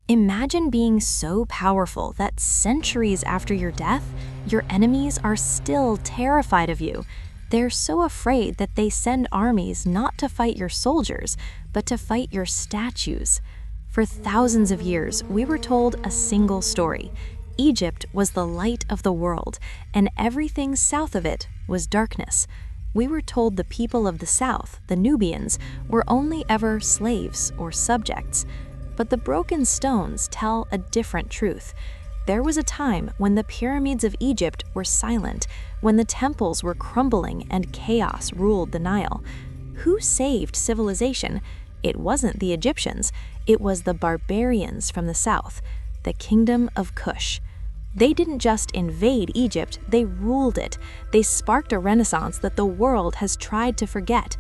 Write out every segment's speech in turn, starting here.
Imagine being so powerful that centuries after your death, your enemies are still terrified of you. They're so afraid that they send armies not to fight your soldiers, but to fight your statues. For thousands of years, we were told a single story. Egypt was the light of the world, and everything south of it was darkness. We were told the people of the south, the Nubians, were only ever slaves or subjects. But the broken stones tell a different truth. There was a time when the pyramids of Egypt were silent, when the temples were crumbling and chaos ruled the Nile. Who saved civilization? It wasn't the Egyptians, it was the barbarians from the south, the Kingdom of Kush. They didn't just invade Egypt, they ruled it. They sparked a renaissance that the world has tried to forget.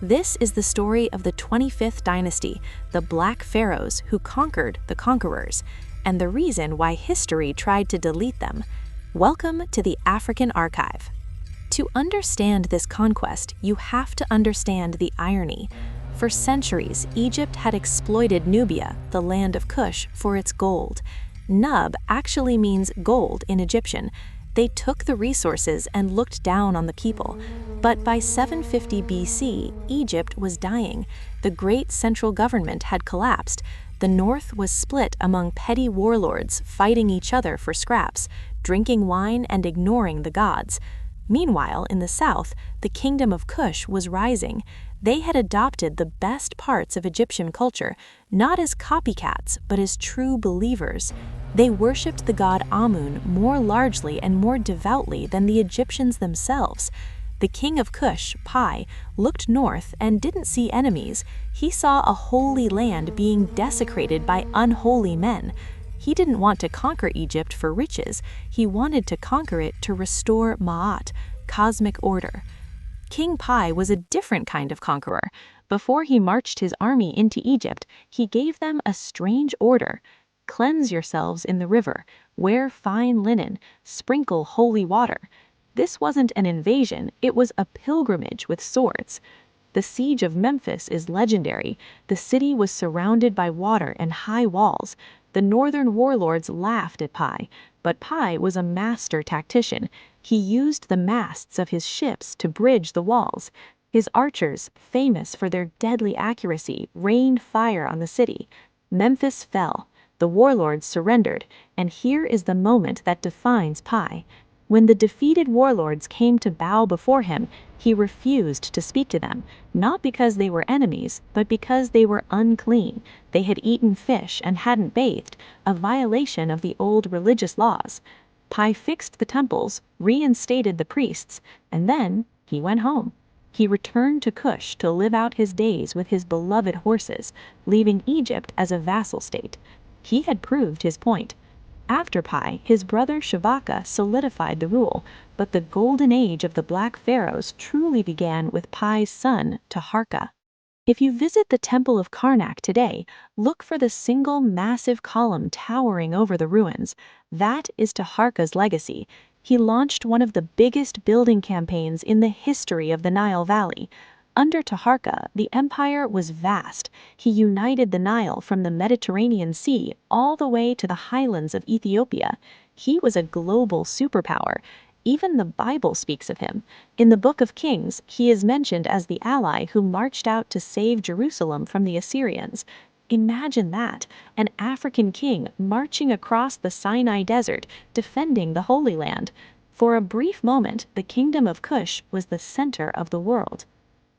This is the story of the 25th dynasty, the Black Pharaohs who conquered the conquerors, and the reason why history tried to delete them. Welcome to the African Archive. To understand this conquest, you have to understand the irony. For centuries, Egypt had exploited Nubia, the land of Kush, for its gold. Nub actually means gold in Egyptian. They took the resources and looked down on the people. But by 750 BC, Egypt was dying. The great central government had collapsed. The north was split among petty warlords fighting each other for scraps, drinking wine and ignoring the gods. Meanwhile, in the south, the Kingdom of Kush was rising. They had adopted the best parts of Egyptian culture, not as copycats, but as true believers. They worshipped the god Amun more largely and more devoutly than the Egyptians themselves. The king of Kush, Piye, looked north and didn't see enemies. He saw a holy land being desecrated by unholy men. He didn't want to conquer Egypt for riches. He wanted to conquer it to restore Ma'at, cosmic order. King Piye was a different kind of conqueror. Before he marched his army into Egypt, he gave them a strange order. Cleanse yourselves in the river, wear fine linen, sprinkle holy water. This wasn't an invasion, it was a pilgrimage with swords. The siege of Memphis is legendary. The city was surrounded by water and high walls. The northern warlords laughed at Piye, but Piye was a master tactician. He used the masts of his ships to bridge the walls. His archers, famous for their deadly accuracy, rained fire on the city. Memphis fell. The warlords surrendered, and here is the moment that defines Piye. When the defeated warlords came to bow before him, he refused to speak to them, not because they were enemies, but because they were unclean. They had eaten fish and hadn't bathed, a violation of the old religious laws. Piye fixed the temples, reinstated the priests, and then he went home. He returned to Kush to live out his days with his beloved horses, leaving Egypt as a vassal state. He had proved his point. After Piye, his brother Shabaka solidified the rule, but the golden age of the Black Pharaohs truly began with Piye's son, Taharqa. If you visit the Temple of Karnak today, look for the single massive column towering over the ruins. That is Taharqa's legacy. He launched one of the biggest building campaigns in the history of the Nile Valley. Under Taharqa, the empire was vast. He united the Nile from the Mediterranean Sea all the way to the highlands of Ethiopia. He was a global superpower. Even the Bible speaks of him. In the Book of Kings, he is mentioned as the ally who marched out to save Jerusalem from the Assyrians. Imagine that, an African king marching across the Sinai Desert, defending the Holy Land. For a brief moment, the Kingdom of Kush was the center of the world.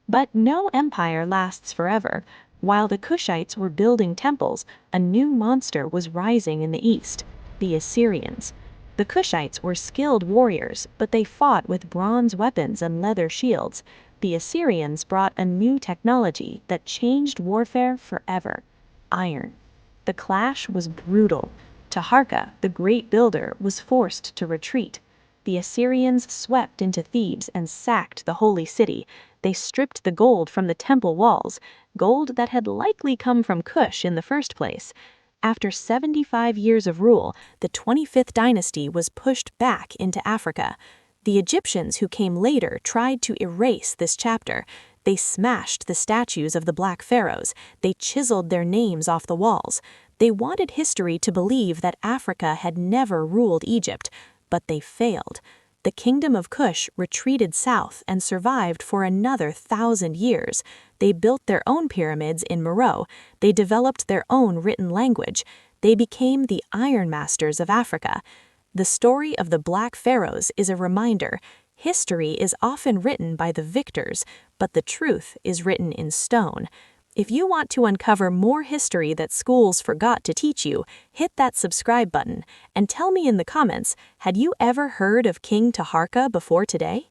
But no empire lasts forever. While the Kushites were building temples, a new monster was rising in the east, the Assyrians. The Kushites were skilled warriors, but they fought with bronze weapons and leather shields. The Assyrians brought a new technology that changed warfare forever: iron. The clash was brutal. Taharqa, the great builder, was forced to retreat. The Assyrians swept into Thebes and sacked the holy city. They stripped the gold from the temple walls, gold that had likely come from Kush in the first place. After 75 years of rule, the 25th dynasty was pushed back into Africa. The Egyptians who came later tried to erase this chapter. They smashed the statues of the Black Pharaohs. They chiseled their names off the walls. They wanted history to believe that Africa had never ruled Egypt, but they failed. The Kingdom of Kush retreated south and survived for another 1,000 years. They built their own pyramids in Meroë. They developed their own written language. They became the Iron Masters of Africa. The story of the Black Pharaohs is a reminder. History is often written by the victors, but the truth is written in stone. If you want to uncover more history that schools forgot to teach you, hit that subscribe button and tell me in the comments, had you ever heard of King Taharqa before today?